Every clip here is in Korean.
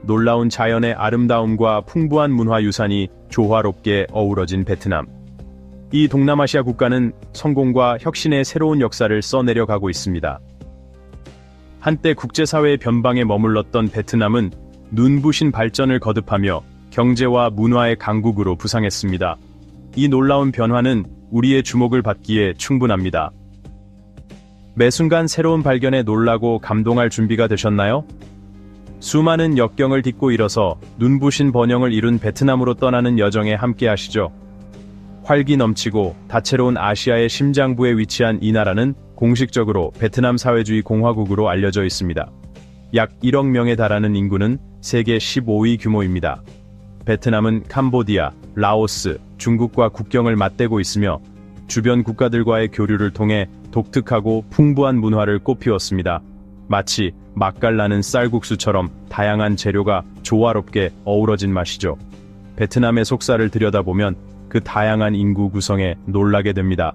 놀라운 자연의 아름다움과 풍부한 문화유산이 조화롭게 어우러진 베트남. 이 동남아시아 국가는 성공과 혁신의 새로운 역사를 써내려가고 있습니다. 한때 국제사회의 변방에 머물렀던 베트남은 눈부신 발전을 거듭하며 경제와 문화의 강국으로 부상했습니다. 이 놀라운 변화는 우리의 주목을 받기에 충분합니다. 매 순간 새로운 발견에 놀라고 감동할 준비가 되셨나요? 수많은 역경을 딛고 일어서 눈부신 번영을 이룬 베트남으로 떠나는 여정에 함께 하시죠. 활기 넘치고 다채로운 아시아의 심장부에 위치한 이 나라는 공식적으로 베트남 사회주의 공화국으로 알려져 있습니다. 약 1억 명에 달하는 인구는 세계 15위 규모입니다. 베트남은 캄보디아, 라오스, 중국과 국경을 맞대고 있으며 주변 국가들과의 교류를 통해 독특하고 풍부한 문화를 꽃피웠습니다. 마치 맛깔나는 쌀국수처럼 다양한 재료가 조화롭게 어우러진 맛이죠. 베트남의 속살을 들여다보면 그 다양한 인구 구성에 놀라게 됩니다.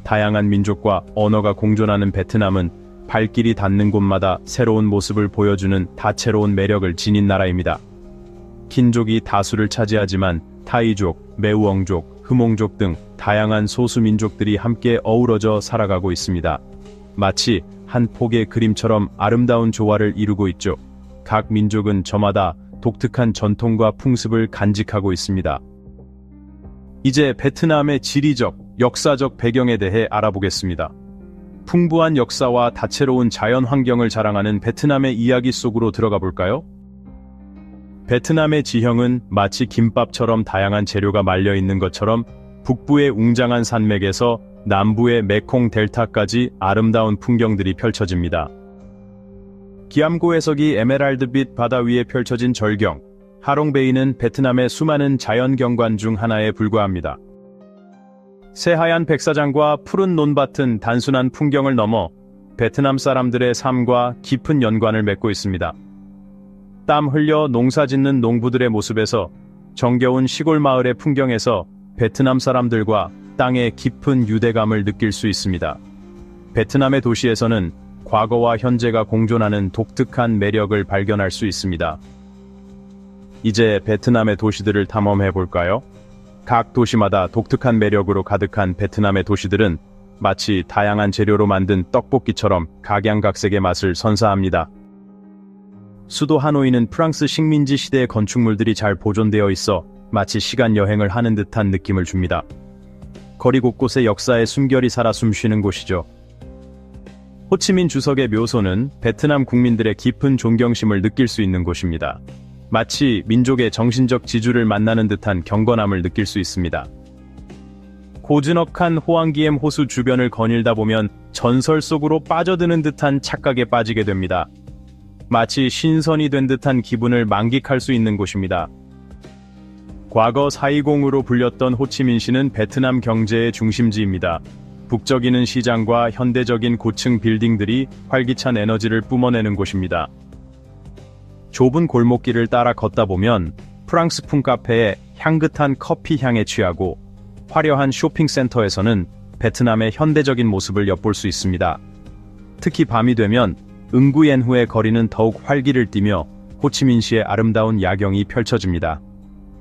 다양한 민족과 언어가 공존하는 베트남은 발길이 닿는 곳마다 새로운 모습을 보여주는 다채로운 매력을 지닌 나라입니다. 킨족이 다수를 차지하지만 타이족, 매우엉족, 흐몽족 등 다양한 소수민족들이 함께 어우러져 살아가고 있습니다. 마치 한 폭의 그림처럼 아름다운 조화를 이루고 있죠. 각 민족은 저마다 독특한 전통과 풍습을 간직하고 있습니다. 이제 베트남의 지리적, 역사적 배경에 대해 알아보겠습니다. 풍부한 역사와 다채로운 자연 환경을 자랑하는 베트남의 이야기 속으로 들어가 볼까요? 베트남의 지형은 마치 김밥처럼 다양한 재료가 말려 있는 것처럼 북부의 웅장한 산맥에서 남부의 메콩 델타까지 아름다운 풍경들이 펼쳐집니다. 기암고 해석이 에메랄드빛 바다 위에 펼쳐진 절경, 하롱베이는 베트남의 수많은 자연 경관 중 하나에 불과합니다. 새하얀 백사장과 푸른 논밭은 단순한 풍경을 넘어 베트남 사람들의 삶과 깊은 연관을 맺고 있습니다. 땀 흘려 농사 짓는 농부들의 모습에서 정겨운 시골 마을의 풍경에서 베트남 사람들과 땅의 깊은 유대감을 느낄 수 있습니다. 베트남의 도시에서는 과거와 현재가 공존하는 독특한 매력을 발견할 수 있습니다. 이제 베트남의 도시들을 탐험해 볼까요? 각 도시마다 독특한 매력으로 가득한 베트남의 도시들은 마치 다양한 재료로 만든 떡볶이처럼 각양각색의 맛을 선사합니다. 수도 하노이는 프랑스 식민지 시대의 건축물들이 잘 보존되어 있어 마치 시간 여행을 하는 듯한 느낌을 줍니다. 거리 곳곳에 역사의 숨결이 살아 숨쉬는 곳이죠. 호치민 주석의 묘소는 베트남 국민들의 깊은 존경심을 느낄 수 있는 곳입니다. 마치 민족의 정신적 지주를 만나는 듯한 경건함을 느낄 수 있습니다. 고즈넉한 호앙기엠 호수 주변을 거닐다 보면 전설 속으로 빠져드는 듯한 착각에 빠지게 됩니다. 마치 신선이 된 듯한 기분을 만끽할 수 있는 곳입니다. 과거 사이공으로 불렸던 호치민시는 베트남 경제의 중심지입니다. 북적이는 시장과 현대적인 고층 빌딩들이 활기찬 에너지를 뿜어내는 곳입니다. 좁은 골목길을 따라 걷다 보면 프랑스풍 카페에 향긋한 커피 향에 취하고 화려한 쇼핑센터에서는 베트남의 현대적인 모습을 엿볼 수 있습니다. 특히 밤이 되면 응구옌후의 거리는 더욱 활기를 띠며 호치민시의 아름다운 야경이 펼쳐집니다.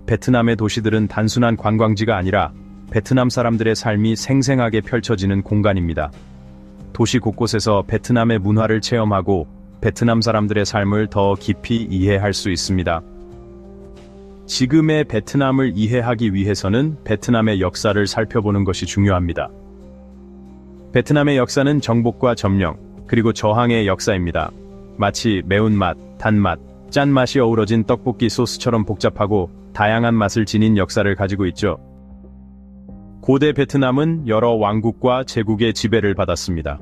베트남의 도시들은 단순한 관광지가 아니라 베트남 사람들의 삶이 생생하게 펼쳐지는 공간입니다. 도시 곳곳에서 베트남의 문화를 체험하고 베트남 사람들의 삶을 더 깊이 이해할 수 있습니다. 지금의 베트남을 이해하기 위해서는 베트남의 역사를 살펴보는 것이 중요합니다. 베트남의 역사는 정복과 점령, 그리고 저항의 역사입니다. 마치 매운맛, 단맛, 짠맛이 어우러진 떡볶이 소스처럼 복잡하고 다양한 맛을 지닌 역사를 가지고 있죠. 고대 베트남은 여러 왕국과 제국의 지배를 받았습니다.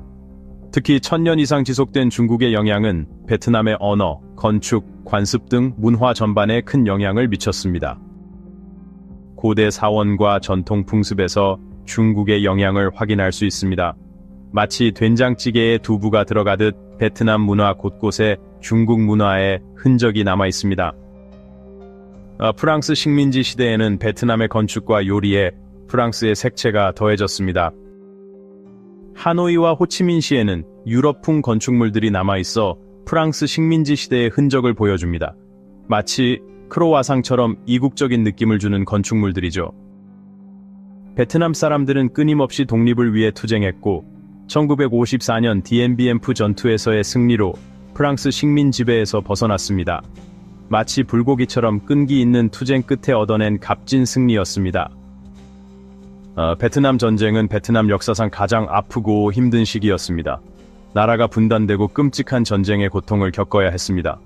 특히 1000년 이상 지속된 중국의 영향은 베트남의 언어, 건축, 관습 등 문화 전반에 큰 영향을 미쳤습니다. 고대 사원과 전통 풍습에서 중국의 영향을 확인할 수 있습니다. 마치 된장찌개에 두부가 들어가듯 베트남 문화 곳곳에 중국 문화의 흔적이 남아 있습니다. 프랑스 식민지 시대에는 베트남의 건축과 요리에 프랑스의 색채가 더해졌습니다. 하노이와 호치민시에는 유럽풍 건축물들이 남아있어 프랑스 식민지 시대의 흔적을 보여줍니다. 마치 크로와상처럼 이국적인 느낌을 주는 건축물들이죠. 베트남 사람들은 끊임없이 독립을 위해 투쟁했고 1954년 디엔비엠프 전투에서의 승리로 프랑스 식민 지배에서 벗어났습니다. 마치 불고기처럼 끈기 있는 투쟁 끝에 얻어낸 값진 승리였습니다. 베트남 전쟁은 베트남 역사상 가장 아프고 힘든 시기였습니다. 나라가 분단되고 끔찍한 전쟁의 고통을 겪어야 했습니다.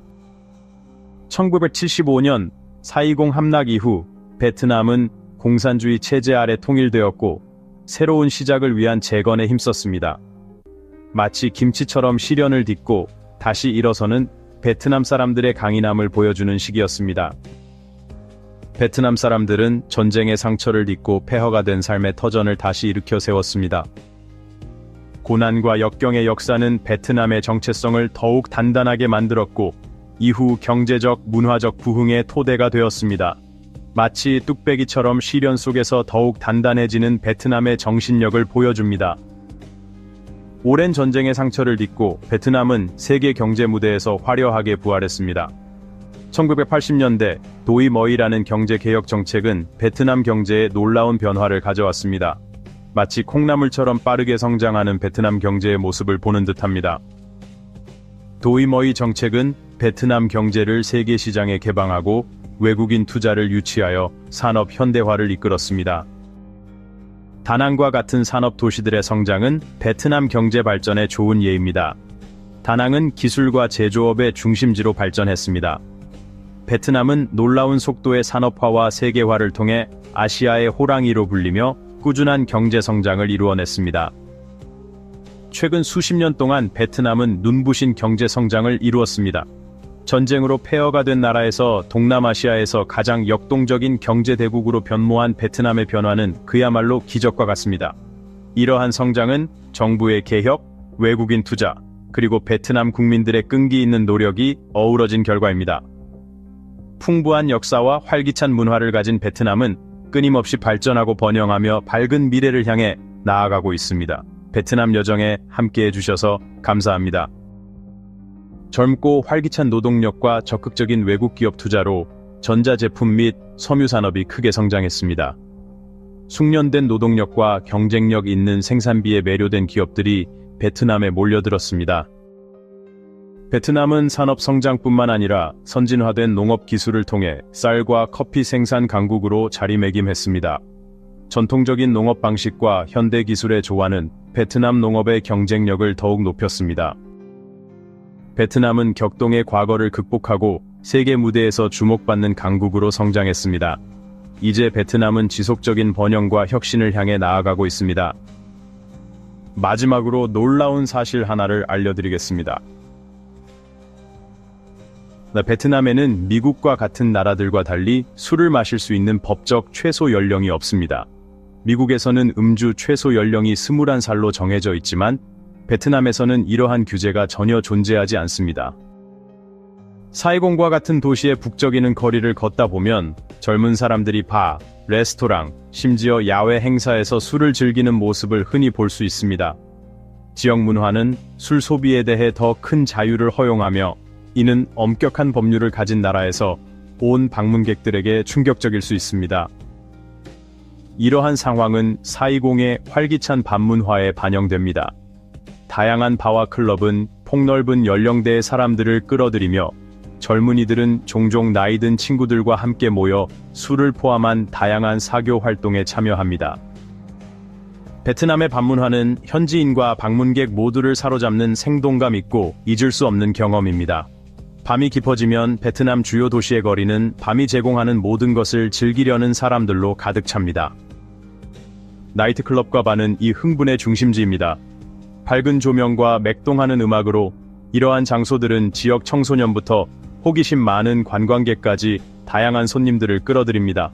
1975년 4.20 함락 이후 베트남은 공산주의 체제 아래 통일되었고 새로운 시작을 위한 재건에 힘썼습니다. 마치 김치처럼 시련을 딛고 다시 일어서는 베트남 사람들의 강인함을 보여주는 시기였습니다. 베트남 사람들은 전쟁의 상처를 딛고 폐허가 된 삶의 터전을 다시 일으켜 세웠습니다. 고난과 역경의 역사는 베트남의 정체성을 더욱 단단하게 만들었고 이후 경제적, 문화적 부흥의 토대가 되었습니다. 마치 뚝배기처럼 시련 속에서 더욱 단단해지는 베트남의 정신력을 보여줍니다. 오랜 전쟁의 상처를 딛고 베트남은 세계 경제 무대에서 화려하게 부활했습니다. 1980년대 도이머이라는 경제개혁 정책은 베트남 경제에 놀라운 변화를 가져왔습니다. 마치 콩나물처럼 빠르게 성장하는 베트남 경제의 모습을 보는 듯합니다. 도이머이 정책은 베트남 경제를 세계 시장에 개방하고 외국인 투자를 유치하여 산업 현대화를 이끌었습니다. 다낭과 같은 산업 도시들의 성장은 베트남 경제 발전의 좋은 예입니다. 다낭은 기술과 제조업의 중심지로 발전했습니다. 베트남은 놀라운 속도의 산업화와 세계화를 통해 아시아의 호랑이로 불리며 꾸준한 경제 성장을 이루어냈습니다. 최근 수십 년 동안 베트남은 눈부신 경제 성장을 이루었습니다. 전쟁으로 폐허가 된 나라에서 동남아시아에서 가장 역동적인 경제 대국으로 변모한 베트남의 변화는 그야말로 기적과 같습니다. 이러한 성장은 정부의 개혁, 외국인 투자, 그리고 베트남 국민들의 끈기 있는 노력이 어우러진 결과입니다. 풍부한 역사와 활기찬 문화를 가진 베트남은 끊임없이 발전하고 번영하며 밝은 미래를 향해 나아가고 있습니다. 베트남 여정에 함께해 주셔서 감사합니다. 젊고 활기찬 노동력과 적극적인 외국 기업 투자로 전자제품 및 섬유산업이 크게 성장했습니다. 숙련된 노동력과 경쟁력 있는 생산비에 매료된 기업들이 베트남에 몰려들었습니다. 베트남은 산업 성장뿐만 아니라 선진화된 농업 기술을 통해 쌀과 커피 생산 강국으로 자리매김했습니다. 전통적인 농업 방식과 현대 기술의 조화는 베트남 농업의 경쟁력을 더욱 높였습니다. 베트남은 격동의 과거를 극복하고 세계 무대에서 주목받는 강국으로 성장했습니다. 이제 베트남은 지속적인 번영과 혁신을 향해 나아가고 있습니다. 마지막으로 놀라운 사실 하나를 알려드리겠습니다. 베트남에는 미국과 같은 나라들과 달리 술을 마실 수 있는 법적 최소 연령이 없습니다. 미국에서는 음주 최소 연령이 21살로 정해져 있지만 베트남에서는 이러한 규제가 전혀 존재하지 않습니다. 사이공과 같은 도시의 북적이는 거리를 걷다 보면 젊은 사람들이 바, 레스토랑, 심지어 야외 행사에서 술을 즐기는 모습을 흔히 볼 수 있습니다. 지역 문화는 술 소비에 대해 더 큰 자유를 허용하며 이는 엄격한 법률을 가진 나라에서 온 방문객들에게 충격적일 수 있습니다. 이러한 상황은 420의 활기찬 밤문화에 반영됩니다. 다양한 바와 클럽은 폭넓은 연령대의 사람들을 끌어들이며 젊은이들은 종종 나이든 친구들과 함께 모여 술을 포함한 다양한 사교 활동에 참여합니다. 베트남의 밤문화는 현지인과 방문객 모두를 사로잡는 생동감 있고 잊을 수 없는 경험입니다. 밤이 깊어지면 베트남 주요 도시의 거리는 밤이 제공하는 모든 것을 즐기려는 사람들로 가득 찹니다. 나이트클럽과 바는 이 흥분의 중심지입니다. 밝은 조명과 맥동하는 음악으로 이러한 장소들은 지역 청소년부터 호기심 많은 관광객까지 다양한 손님들을 끌어들입니다.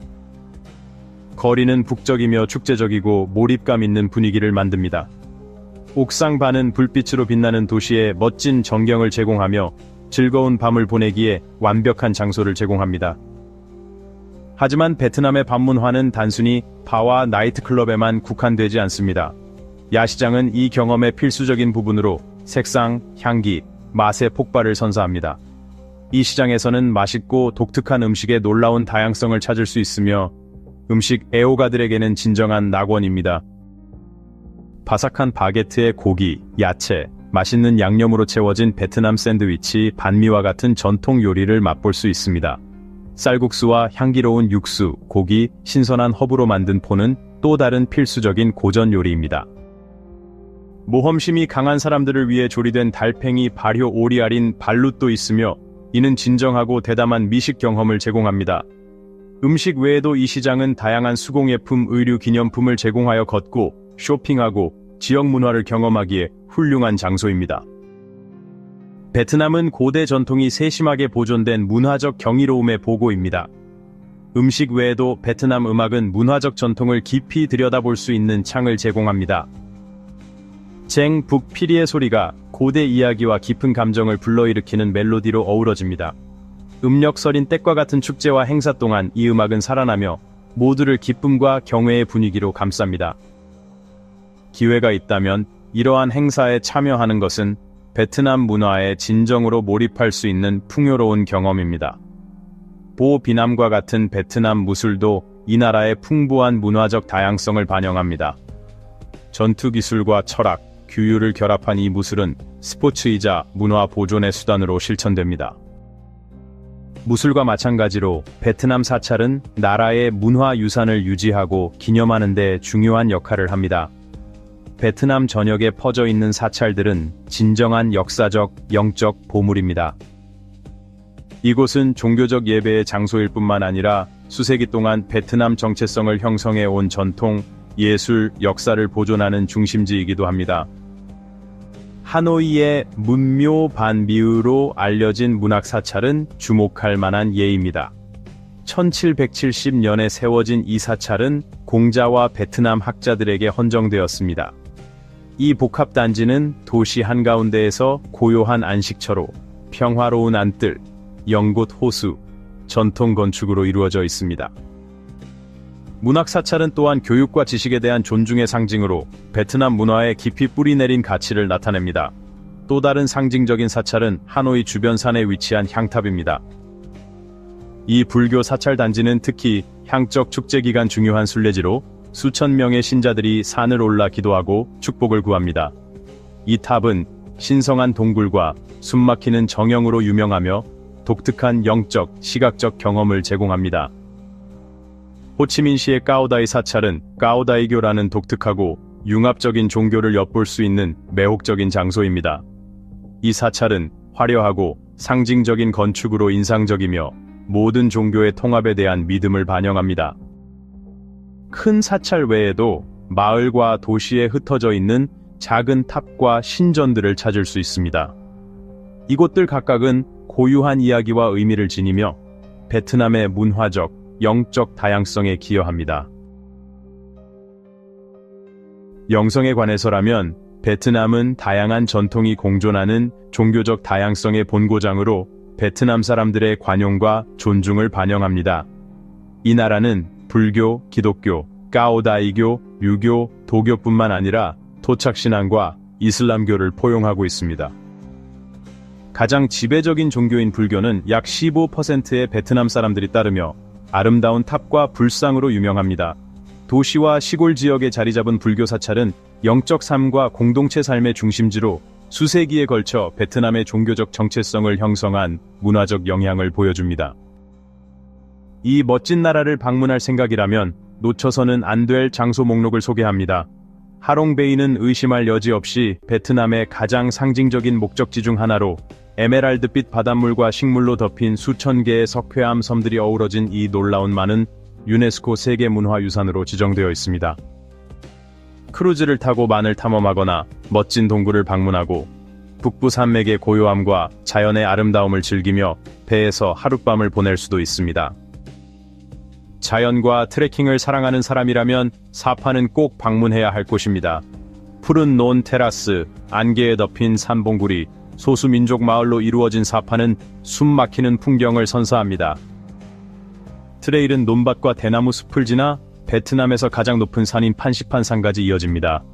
거리는 북적이며 축제적이고 몰입감 있는 분위기를 만듭니다. 옥상 바는 불빛으로 빛나는 도시에 멋진 전경을 제공하며 즐거운 밤을 보내기에 완벽한 장소를 제공합니다. 하지만 베트남의 밤문화는 단순히 바와 나이트클럽에만 국한되지 않습니다. 야시장은 이 경험의 필수적인 부분으로 색상, 향기, 맛의 폭발을 선사합니다. 이 시장에서는 맛있고 독특한 음식의 놀라운 다양성을 찾을 수 있으며 음식 애호가들에게는 진정한 낙원입니다. 바삭한 바게트에 고기, 야채, 맛있는 양념으로 채워진 베트남 샌드위치, 반미와 같은 전통 요리를 맛볼 수 있습니다. 쌀국수와 향기로운 육수, 고기, 신선한 허브로 만든 포는 또 다른 필수적인 고전 요리입니다. 모험심이 강한 사람들을 위해 조리된 달팽이 발효 오리알인 발룻도 있으며 이는 진정하고 대담한 미식 경험을 제공합니다. 음식 외에도 이 시장은 다양한 수공예품, 의류 기념품을 제공하여 걷고 쇼핑하고 지역 문화를 경험하기에 훌륭한 장소입니다. 베트남은 고대 전통이 세심하게 보존된 문화적 경이로움의 보고입니다. 음식 외에도 베트남 음악은 문화적 전통을 깊이 들여다볼 수 있는 창을 제공합니다. 쟁, 북, 피리의 소리가 고대 이야기와 깊은 감정을 불러일으키는 멜로디로 어우러집니다. 음력 설인 댁과 같은 축제와 행사 동안 이 음악은 살아나며 모두를 기쁨과 경외의 분위기로 감쌉니다. 기회가 있다면 이러한 행사에 참여하는 것은 베트남 문화에 진정으로 몰입할 수 있는 풍요로운 경험입니다. 보비남과 같은 베트남 무술도 이 나라의 풍부한 문화적 다양성을 반영합니다. 전투기술과 철학, 규율을 결합한 이 무술은 스포츠이자 문화 보존의 수단으로 실천됩니다. 무술과 마찬가지로 베트남 사찰은 나라의 문화 유산을 유지하고 기념하는 데 중요한 역할을 합니다. 베트남 전역에 퍼져 있는 사찰들은 진정한 역사적, 영적 보물입니다. 이곳은 종교적 예배의 장소일 뿐만 아니라 수세기 동안 베트남 정체성을 형성해 온 전통, 예술, 역사를 보존하는 중심지이기도 합니다. 하노이의 문묘 반비유로 알려진 문학 사찰은 주목할 만한 예입니다. 1770년에 세워진 이 사찰은 공자와 베트남 학자들에게 헌정되었습니다. 이 복합단지는 도시 한가운데에서 고요한 안식처로 평화로운 안뜰, 연곶 호수, 전통 건축으로 이루어져 있습니다. 문학사찰은 또한 교육과 지식에 대한 존중의 상징으로 베트남 문화에 깊이 뿌리내린 가치를 나타냅니다. 또 다른 상징적인 사찰은 하노이 주변 산에 위치한 향탑입니다. 이 불교 사찰 단지는 특히 향적 축제 기간 중요한 순례지로 수천 명의 신자들이 산을 올라 기도하고 축복을 구합니다. 이 탑은 신성한 동굴과 숨막히는 정형으로 유명하며 독특한 영적, 시각적 경험을 제공합니다. 호치민시의 까오다이 사찰은 까오다이교라는 독특하고 융합적인 종교를 엿볼 수 있는 매혹적인 장소입니다. 이 사찰은 화려하고 상징적인 건축으로 인상적이며 모든 종교의 통합에 대한 믿음을 반영합니다. 큰 사찰 외에도 마을과 도시에 흩어져 있는 작은 탑과 신전들을 찾을 수 있습니다. 이곳들 각각은 고유한 이야기와 의미를 지니며 베트남의 문화적, 영적 다양성에 기여합니다. 영성에 관해서라면 베트남은 다양한 전통이 공존하는 종교적 다양성의 본고장으로 베트남 사람들의 관용과 존중을 반영합니다. 이 나라는 불교, 기독교, 까오다이교, 유교, 도교뿐만 아니라 토착신앙과 이슬람교를 포용하고 있습니다. 가장 지배적인 종교인 불교는 약 15%의 베트남 사람들이 따르며 아름다운 탑과 불상으로 유명합니다. 도시와 시골 지역에 자리 잡은 불교 사찰은 영적 삶과 공동체 삶의 중심지로 수세기에 걸쳐 베트남의 종교적 정체성을 형성한 문화적 영향을 보여줍니다. 이 멋진 나라를 방문할 생각이라면 놓쳐서는 안 될 장소 목록을 소개합니다. 하롱베이는 의심할 여지 없이 베트남의 가장 상징적인 목적지 중 하나로 에메랄드빛 바닷물과 식물로 덮인 수천 개의 석회암 섬들이 어우러진 이 놀라운 만은 유네스코 세계문화유산으로 지정되어 있습니다. 크루즈를 타고 만을 탐험하거나 멋진 동굴을 방문하고 북부 산맥의 고요함과 자연의 아름다움을 즐기며 배에서 하룻밤을 보낼 수도 있습니다. 자연과 트레킹을 사랑하는 사람이라면 사파는 꼭 방문해야 할 곳입니다. 푸른 논 테라스, 안개에 덮인 산봉구리, 소수민족 마을로 이루어진 사파는 숨막히는 풍경을 선사합니다. 트레일은 논밭과 대나무 숲을 지나 베트남에서 가장 높은 산인 판시판산까지 이어집니다.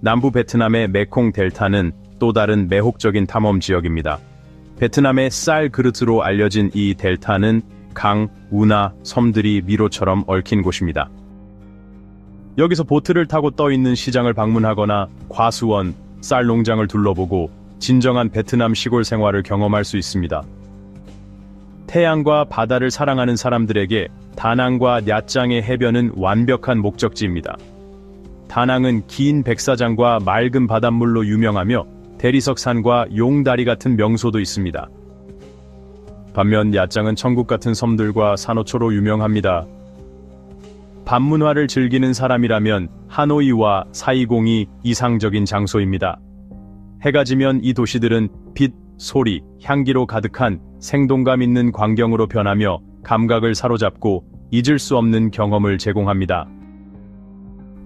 남부 베트남의 메콩 델타는 또 다른 매혹적인 탐험 지역입니다. 베트남의 쌀 그릇으로 알려진 이 델타는 강, 운하, 섬들이 미로처럼 얽힌 곳입니다. 여기서 보트를 타고 떠있는 시장을 방문하거나 과수원, 쌀 농장을 둘러보고 진정한 베트남 시골 생활을 경험할 수 있습니다. 태양과 바다를 사랑하는 사람들에게 다낭과 냐짱의 해변은 완벽한 목적지입니다. 다낭은 긴 백사장과 맑은 바닷물로 유명하며 대리석산과 용다리 같은 명소도 있습니다. 반면 냐짱은 천국 같은 섬들과 산호초로 유명합니다. 밤문화를 즐기는 사람이라면 하노이와 사이공이 이상적인 장소입니다. 해가 지면 이 도시들은 빛, 소리, 향기로 가득한 생동감 있는 광경으로 변하며 감각을 사로잡고 잊을 수 없는 경험을 제공합니다.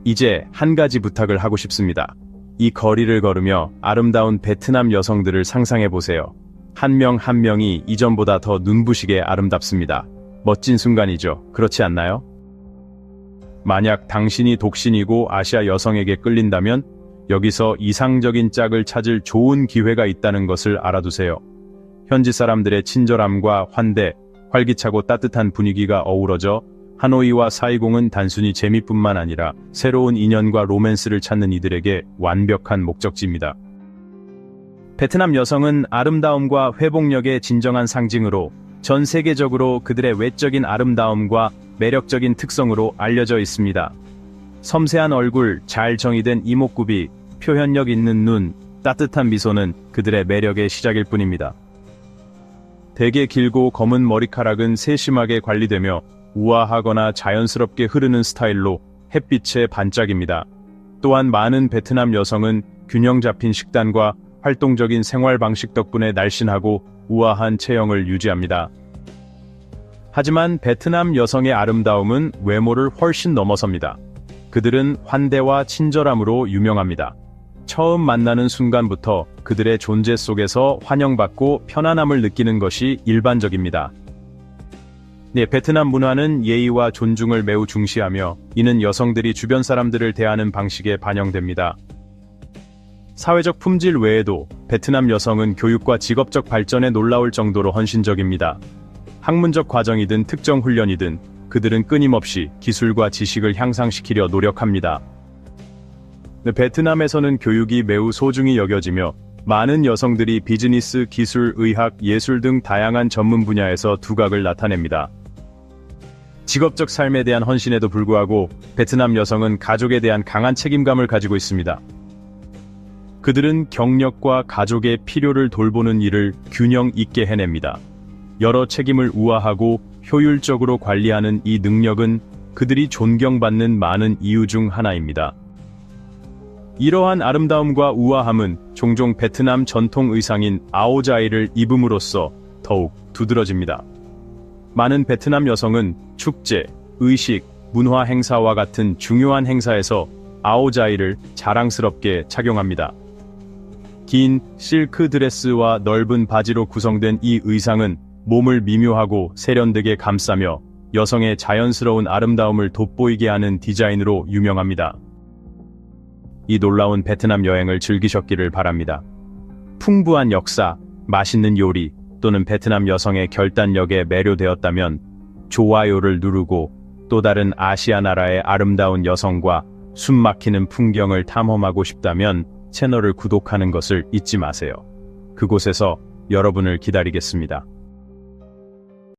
이제 한 가지 부탁을 하고 싶습니다. 이 거리를 걸으며 아름다운 베트남 여성들을 상상해보세요. 한 명 한 명이 이전보다 더 눈부시게 아름답습니다. 멋진 순간이죠. 그렇지 않나요? 만약 당신이 독신이고 아시아 여성에게 끌린다면 여기서 이상적인 짝을 찾을 좋은 기회가 있다는 것을 알아두세요. 현지 사람들의 친절함과 환대, 활기차고 따뜻한 분위기가 어우러져 하노이와 사이공은 단순히 재미뿐만 아니라 새로운 인연과 로맨스를 찾는 이들에게 완벽한 목적지입니다. 베트남 여성은 아름다움과 회복력의 진정한 상징으로 전 세계적으로 그들의 외적인 아름다움과 매력적인 특성으로 알려져 있습니다. 섬세한 얼굴, 잘 정의된 이목구비, 표현력 있는 눈, 따뜻한 미소는 그들의 매력의 시작일 뿐입니다. 되게 길고 검은 머리카락은 세심하게 관리되며 우아하거나 자연스럽게 흐르는 스타일로 햇빛의 반짝입니다. 또한 많은 베트남 여성은 균형 잡힌 식단과 활동적인 생활 방식 덕분에 날씬하고 우아한 체형을 유지합니다. 하지만 베트남 여성의 아름다움은 외모를 훨씬 넘어섭니다. 그들은 환대와 친절함으로 유명합니다. 처음 만나는 순간부터 그들의 존재 속에서 환영받고 편안함을 느끼는 것이 일반적입니다. 베트남 문화는 예의와 존중을 매우 중시하며 이는 여성들이 주변 사람들을 대하는 방식에 반영됩니다. 사회적 품질 외에도 베트남 여성은 교육과 직업적 발전에 놀라울 정도로 헌신적입니다. 학문적 과정이든 특정 훈련이든 그들은 끊임없이 기술과 지식을 향상시키려 노력합니다. 베트남에서는 교육이 매우 소중히 여겨지며 많은 여성들이 비즈니스, 기술, 의학, 예술 등 다양한 전문 분야에서 두각을 나타냅니다. 직업적 삶에 대한 헌신에도 불구하고 베트남 여성은 가족에 대한 강한 책임감을 가지고 있습니다. 그들은 경력과 가족의 필요를 돌보는 일을 균형 있게 해냅니다. 여러 책임을 우아하고 효율적으로 관리하는 이 능력은 그들이 존경받는 많은 이유 중 하나입니다. 이러한 아름다움과 우아함은 종종 베트남 전통 의상인 아오자이를 입음으로써 더욱 두드러집니다. 많은 베트남 여성은 축제, 의식, 문화 행사와 같은 중요한 행사에서 아오자이를 자랑스럽게 착용합니다. 긴 실크 드레스와 넓은 바지로 구성된 이 의상은 몸을 미묘하고 세련되게 감싸며 여성의 자연스러운 아름다움을 돋보이게 하는 디자인으로 유명합니다. 이 놀라운 베트남 여행을 즐기셨기를 바랍니다. 풍부한 역사, 맛있는 요리 또는 베트남 여성의 결단력에 매료되었다면 좋아요를 누르고 또 다른 아시아 나라의 아름다운 여성과 숨막히는 풍경을 탐험하고 싶다면 채널을 구독하는 것을 잊지 마세요. 그곳에서 여러분을 기다리겠습니다.